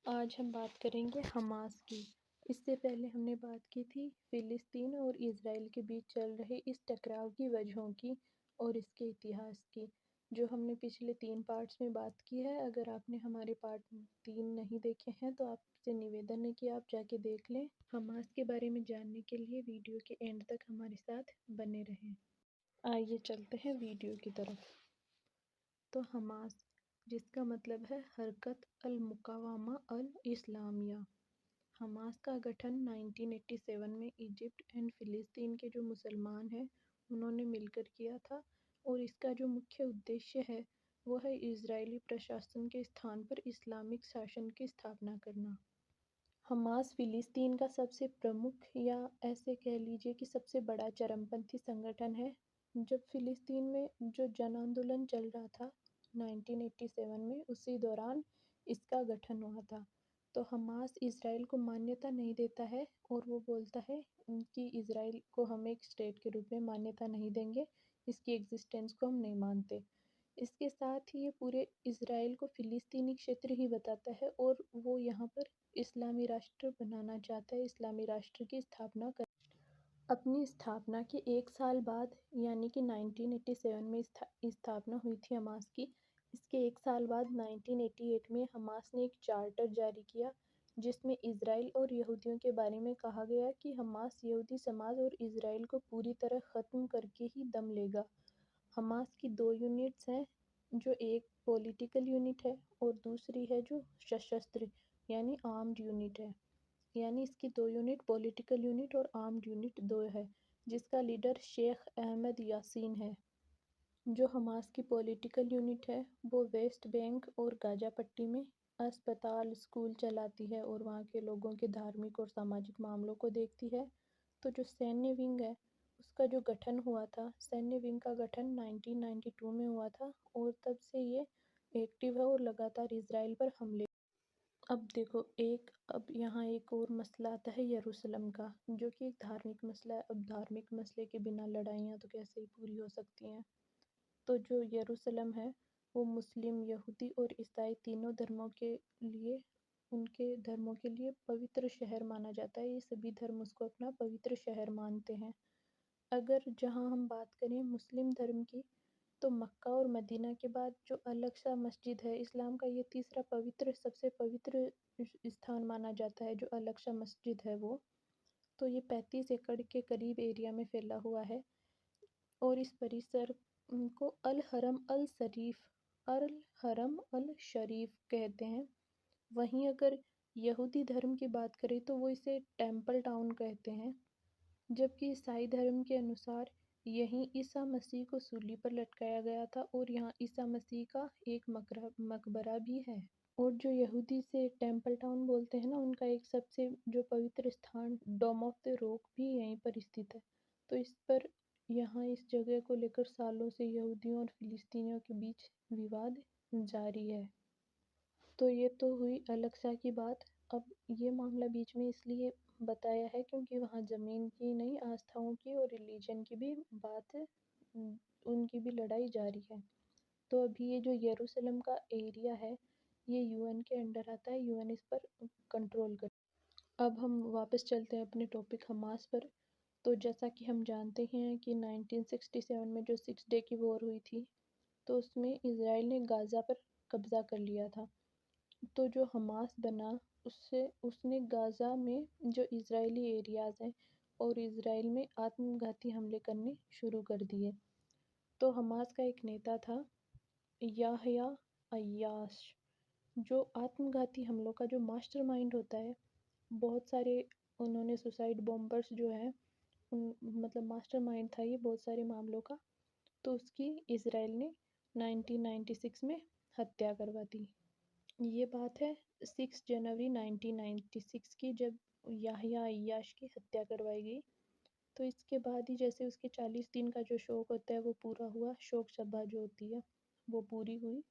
आज हम बात करेंगे हमास की। इससे पहले हमने बात की थी फ़िलिस्तीन और इज़राइल के बीच चल रहे इस टकराव की वजहों की और इसके इतिहास की, जो हमने पिछले 3 पार्ट्स में बात की है। अगर आपने हमारे पार्ट 3 नहीं देखे हैं तो आपसे निवेदन है कि आप जाके देख लें। हमास के बारे में जानने के लिए वीडियो के एंड तक हमारे साथ बने रहें। आइए चलते हैं वीडियो की तरफ। तो हमास, जिसका मतलब है हरकत अल मुकावामा अल इस्लामिया। हमास का गठन 1987 में इजिप्ट एंड फ़िलिस्तीन के जो मुसलमान हैं उन्होंने मिलकर किया था, और इसका जो मुख्य उद्देश्य है वो है इजरायली प्रशासन के स्थान पर इस्लामिक शासन की स्थापना करना। हमास फ़िलिस्तीन का सबसे प्रमुख, या ऐसे कह लीजिए कि सबसे बड़ा चरमपंथी संगठन है। जब फ़िलिस्तीन में जो जन आंदोलन चल रहा था 1987 में, उसी दौरान इसका गठन हुआ था। तो हमास इज़राइल को मान्यता नहीं देता है और वो बोलता है कि इज़राइल को हम एक स्टेट के रूप में मान्यता नहीं देंगे, इसकी एग्जिस्टेंस को हम नहीं मानते। इसके साथ ही ये पूरे इज़राइल को फ़िलिस्तीनी क्षेत्र ही बताता है, और वो यहाँ पर इस्लामी राष्ट्र बनाना चाहता है, इस्लामी राष्ट्र की स्थापना कर। अपनी स्थापना के 1 साल बाद, यानी कि 1987 में स्थापना हुई थी हमास की। इसके 1 साल बाद 1988 में हमास ने एक चार्टर जारी किया, जिसमें इज़राइल और यहूदियों के बारे में कहा गया कि हमास यहूदी समाज और इज़राइल को पूरी तरह ख़त्म करके ही दम लेगा। हमास की 2 यूनिट्स हैं, जो एक पॉलिटिकल यूनिट है और दूसरी है जो सशस्त्र यानी आर्म्ड यूनिट है। यानी इसकी 2 यूनिट, पॉलिटिकल यूनिट और आर्म्ड यूनिट 2 है, जिसका लीडर शेख अहमद यासीन है। जो हमास की पॉलिटिकल यूनिट है वो वेस्ट बैंक और गाज़ा पट्टी में अस्पताल, स्कूल चलाती है और वहाँ के लोगों के धार्मिक और सामाजिक मामलों को देखती है। तो जो सैन्य विंग है उसका जो गठन हुआ था, सैन्य विंग का गठन 1992 में हुआ था, और तब से ये एक्टिव है और लगातार इज़राइल पर हमले। अब देखो, अब यहाँ एक और मसला आता है यरूशलेम का, जो कि एक धार्मिक मसला है। अब धार्मिक मसले के बिना लड़ाइयाँ तो कैसे ही पूरी हो सकती हैं। तो जो यरूशलेम है वो मुस्लिम, यहूदी और ईसाई तीनों धर्मों के लिए, उनके धर्मों के लिए पवित्र शहर माना जाता है। ये सभी धर्म उसको अपना पवित्र शहर मानते हैं। अगर जहाँ हम बात करें मुस्लिम धर्म की, तो मक्का और मदीना के बाद जो अल-अक़सा मस्जिद है, इस्लाम का ये तीसरा सबसे पवित्र स्थान माना जाता है, जो अल-अक़सा मस्जिद है वो। तो ये 35 एकड़ के करीब एरिया में फैला हुआ है, और इस परिसर को अल-हरम अल-शरीफ कहते हैं। वहीं अगर यहूदी धर्म की बात करें तो वो इसे टेंपल टाउन कहते हैं। जबकि ईसाई धर्म के अनुसार यहीं ईसा मसीह को सूली पर लटकाया गया था, और यहाँ ईसा मसीह का एक मकबरा भी है। और जो यहूदी से टेंपल टाउन बोलते हैं ना, उनका एक सबसे जो पवित्र स्थान डोम ऑफ द रॉक भी यहीं पर स्थित है। तो इस जगह को लेकर सालों से यहूदियों और फिलिस्तीनियों के बीच विवाद जारी है। तो ये तो हुई अल-अक़सा की बात। अब ये मामला बीच में इसलिए बताया है क्योंकि वहाँ ज़मीन की नहीं, आस्थाओं की और रिलीजन की भी बात, उनकी भी लड़ाई जारी है। तो अभी ये जो यरूशलेम का एरिया है ये यूएन के अंडर आता है, यूएन इस पर कंट्रोल कर। अब हम वापस चलते हैं अपने टॉपिक हमास पर। तो जैसा कि हम जानते ही हैं कि 1967 में जो 6 डे की वॉर हुई थी, तो उसमें इज़राइल ने गाज़ा पर कब्ज़ा कर लिया था। तो जो हमास बना, उससे उसने गाज़ा में जो इज़राइली एरियाज़ हैं और इज़राइल में आत्मघाती हमले करने शुरू कर दिए। तो हमास का एक नेता था याह्या अय्याश, जो आत्मघाती हमलों का जो मास्टरमाइंड होता है। बहुत सारे उन्होंने सुसाइड बॉम्बर्स जो हैं, उन मतलब मास्टरमाइंड था ये बहुत सारे मामलों का। तो उसकी इज़राइल ने 1996 में हत्या करवा दी। ये बात है 6 जनवरी 1996 की, जब याह्या अय्याश की हत्या करवाई गई। तो इसके बाद ही जैसे उसके 40 दिन का जो शोक होता है वो पूरा हुआ, शोक सभा जो होती है वो पूरी हुई।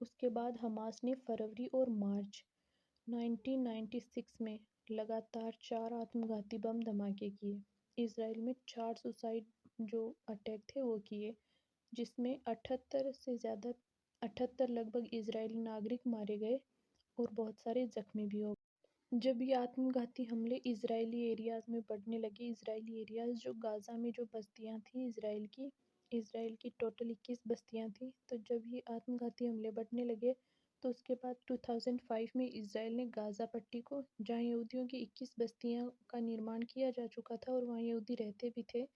उसके बाद हमास ने फरवरी और मार्च 1996 में लगातार 4 आत्मघाती बम धमाके किए। इज़राइल में 4 सुसाइड जो अटैक थे वो किए, जिसमें 78 लगभग इज़राइली नागरिक मारे गए और बहुत सारे ज़ख्मी भी हो गए। जब ये आत्मघाती हमले इजरायली एरियाज़ में बढ़ने लगे, इजरायली एरियाज़ जो गाज़ा में जो बस्तियाँ थी इसराइल की टोटल 21 बस्तियाँ थी। तो जब ये आत्मघाती हमले बढ़ने लगे तो उसके बाद 2005 में इसराइल ने गाज़ा पट्टी को, जहाँ यहूदियों की 21 बस्तियों का निर्माण किया जा चुका था और वहाँ यहूदी रहते भी थे,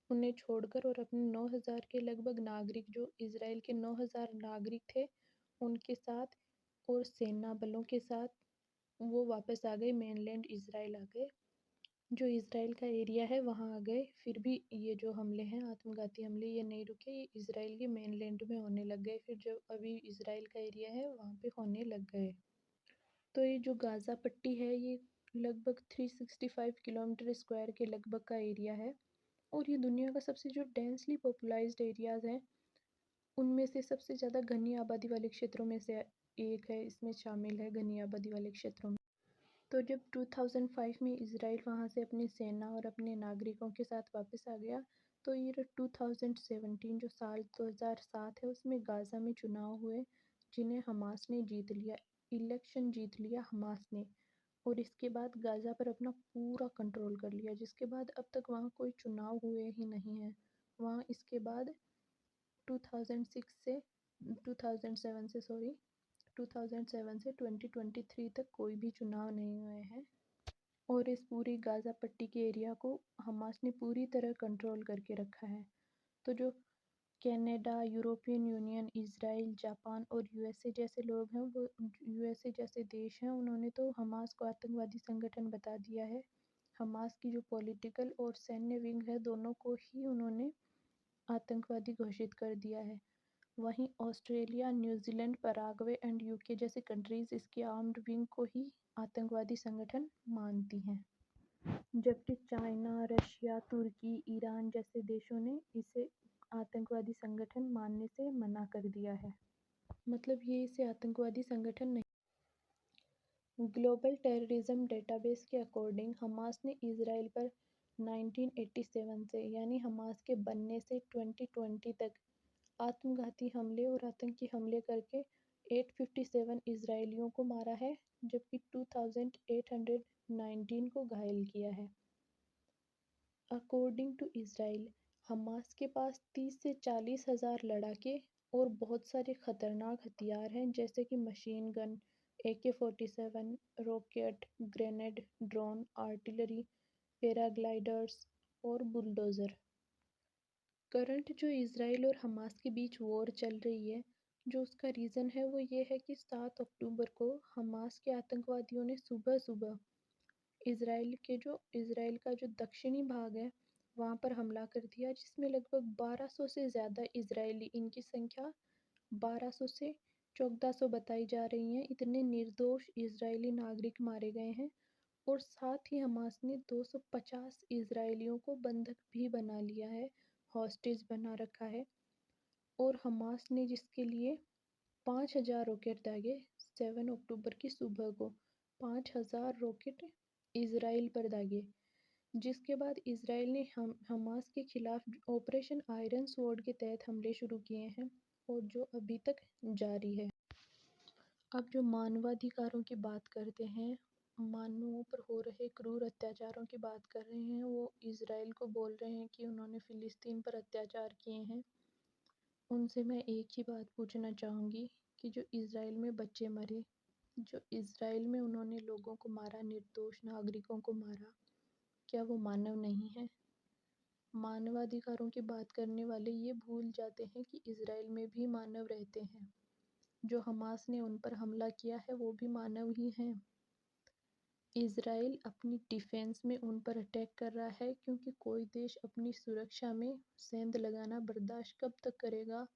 उन्हें छोड़कर और अपने 9,000 के लगभग नागरिक, जो इसराइल के 9,000 नागरिक थे, उनके साथ और सेना बलों के साथ वो वापस आ गए, मेनलैंड इसराइल आ गए, जो इसराइल का एरिया है वहाँ आ गए। फिर भी ये जो हमले हैं, आत्मघाती हमले, ये नहीं रुके, ये इसराइल के मेनलैंड में होने लग गए। फिर जो अभी इसराइल का एरिया है वहाँ पे होने लग गए। तो ये जो गाज़ा पट्टी है, ये लगभग 365 किलोमीटर स्क्वायर के लगभग का एरिया है और ये दुनिया का सबसे जो डेंसली पॉपुलाइज्ड एरियाज़ हैं, उनमें से सबसे ज़्यादा घनी आबादी वाले क्षेत्रों में से एक है, इसमें शामिल है घनी आबादी वाले क्षेत्रों में। तो जब 2005 में इसराइल वहाँ से अपनी सेना और अपने नागरिकों के साथ वापस आ गया, तो ये 2017 जो साल 2007 है, उसमें गाज़ा में चुनाव हुए, जिन्हें हमास ने जीत लिया, इलेक्शन जीत लिया हमास ने। और इसके बाद गाज़ा पर अपना पूरा कंट्रोल कर लिया, जिसके बाद अब तक वहाँ कोई चुनाव हुए ही नहीं हैं। वहाँ इसके बाद 2006 से 2007 से सॉरी 2007 से 2023 तक कोई भी चुनाव नहीं हुए हैं और इस पूरी गाज़ा पट्टी के एरिया को हमास ने पूरी तरह कंट्रोल करके रखा है। तो जो Canada, European union, Israel, Japan और यूएसए जैसे लोग हैं, वो यूएसए जैसे देश हैं, उन्होंने तो हमास को आतंकवादी संगठन बता दिया है। हमास की जो पॉलिटिकल और सैन्य विंग है, दोनों को ही उन्होंने आतंकवादी घोषित कर दिया है। वहीं Australia, New Zealand, Paraguay and UK जैसी कंट्रीज़ इसकी आर्म्ड विंग को ही आतंकवादी संगठन मानती हैं, जबकि चाइना, रशिया, तुर्की, ईरान जैसे देशों ने इसे आतंकवादी संगठन मानने से मना कर दिया है। मतलब ये इसे आतंकवादी संगठन नहीं। ग्लोबल टेररिज्म डेटाबेस के अकॉर्डिंग हमास ने इसराइल पर 1987 से, यानी हमास के बनने से 2020 तक आत्मघाती हमले और आतंकी हमले करके 857 इजरायलियों को मारा है, जबकि 2819 को घायल किया है। अकॉर्डिंग टू इसराइल, हमास के पास 30 से 40 हज़ार लड़ाके और बहुत सारे खतरनाक हथियार हैं, जैसे कि machine gun, AK-47, rocket, grenade, drone, artillery, paragliders और बुलडोज़र। करंट जो इसराइल और हमास के बीच वॉर चल रही है, जो उसका रीज़न है वो ये है कि 7 अक्टूबर को हमास के आतंकवादियों ने सुबह-सुबह इसराइल का जो दक्षिणी भाग है, वहाँ पर हमला कर दिया, जिसमें लगभग 1200 से ज़्यादा इजरायली, इनकी संख्या 1200 से 1400 बताई जा रही है, इतने निर्दोष इजरायली नागरिक मारे गए हैं। और साथ ही हमास ने 250 इजरायलियों को बंधक भी बना लिया है, हॉस्टेज बना रखा है। और हमास ने जिसके लिए 5,000 रॉकेट दागे, 7 अक्टूबर की सुबह को 5,000 रॉकेट इसराइल पर दागे, जिसके बाद इसराइल ने हमास के खिलाफ ऑपरेशन आयरन स्वॉर्ड के तहत हमले शुरू किए हैं और जो अभी तक जारी है। अब जो मानवाधिकारों की बात करते हैं, मानवों पर हो रहे क्रूर अत्याचारों की बात कर रहे हैं, वो इसराइल को बोल रहे हैं कि उन्होंने फ़िलिस्तीन पर अत्याचार किए हैं। उनसे मैं एक ही बात पूछना चाहूँगी कि जो इसराइल में बच्चे मरे, जो इसराइल में उन्होंने लोगों को मारा, निर्दोष नागरिकों को मारा, क्या वो मानव नहीं है? मानवाधिकारों की बात करने वाले ये भूल जाते हैं कि इसराइल में भी मानव रहते हैं। जो हमास ने उन पर हमला किया है, वो भी मानव ही हैं। इसराइल अपनी डिफेंस में उन पर अटैक कर रहा है, क्योंकि कोई देश अपनी सुरक्षा में सेंध लगाना बर्दाश्त कब तक करेगा?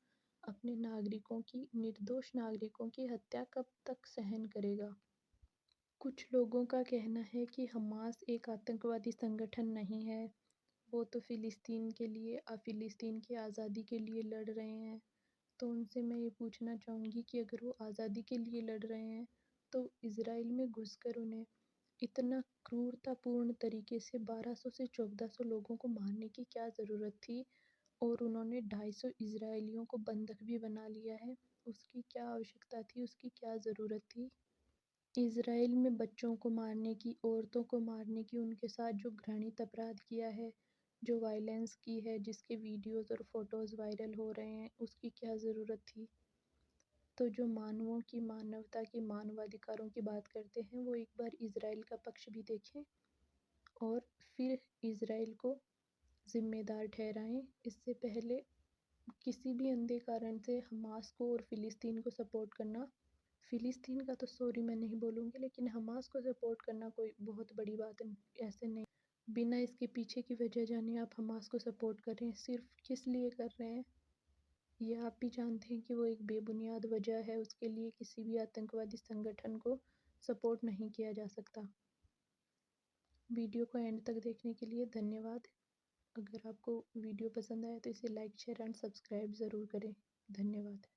अपने नागरिकों की, निर्दोष नागरिकों की हत्या कब तक सहन करेगा? कुछ लोगों का कहना है कि हमास एक आतंकवादी संगठन नहीं है, वो तो फ़िलिस्तीन की आज़ादी के लिए लड़ रहे हैं। तो उनसे मैं ये पूछना चाहूँगी कि अगर वो आज़ादी के लिए लड़ रहे हैं, तो इसराइल में घुसकर उन्हें इतना क्रूरतापूर्ण तरीके से 1200 से 1400 लोगों को मारने की क्या ज़रूरत थी? और उन्होंने 250 इजरायलियों को बंधक भी बना लिया है, उसकी क्या आवश्यकता थी? उसकी क्या ज़रूरत थी? इज़राइल में बच्चों को मारने की, औरतों को मारने की, उनके साथ जो घृणित अपराध किया है, जो वायलेंस की है, जिसके वीडियोज़ और फ़ोटोज़ वायरल हो रहे हैं, उसकी क्या ज़रूरत थी? तो जो मानवों की, मानवता की, मानवाधिकारों की बात करते हैं, वो एक बार इज़राइल का पक्ष भी देखें और फिर इज़राइल को ज़िम्मेदार ठहराएं। इससे पहले किसी भी अंधे कारण से हमास को और फ़िलिस्तीन को सपोर्ट करना, फ़िलिस्तीन का तो सॉरी मैं नहीं बोलूँगी, लेकिन हमास को सपोर्ट करना कोई बहुत बड़ी बात ऐसे नहीं। बिना इसके पीछे की वजह जाने आप हमास को सपोर्ट कर रहे हैं, सिर्फ किस लिए कर रहे हैं? ये आप भी जानते हैं कि वो एक बेबुनियाद वजह है, उसके लिए किसी भी आतंकवादी संगठन को सपोर्ट नहीं किया जा सकता। वीडियो को एंड तक देखने के लिए धन्यवाद। अगर आपको वीडियो पसंद आया तो इसे लाइक, शेयर एंड सब्सक्राइब ज़रूर करें। धन्यवाद।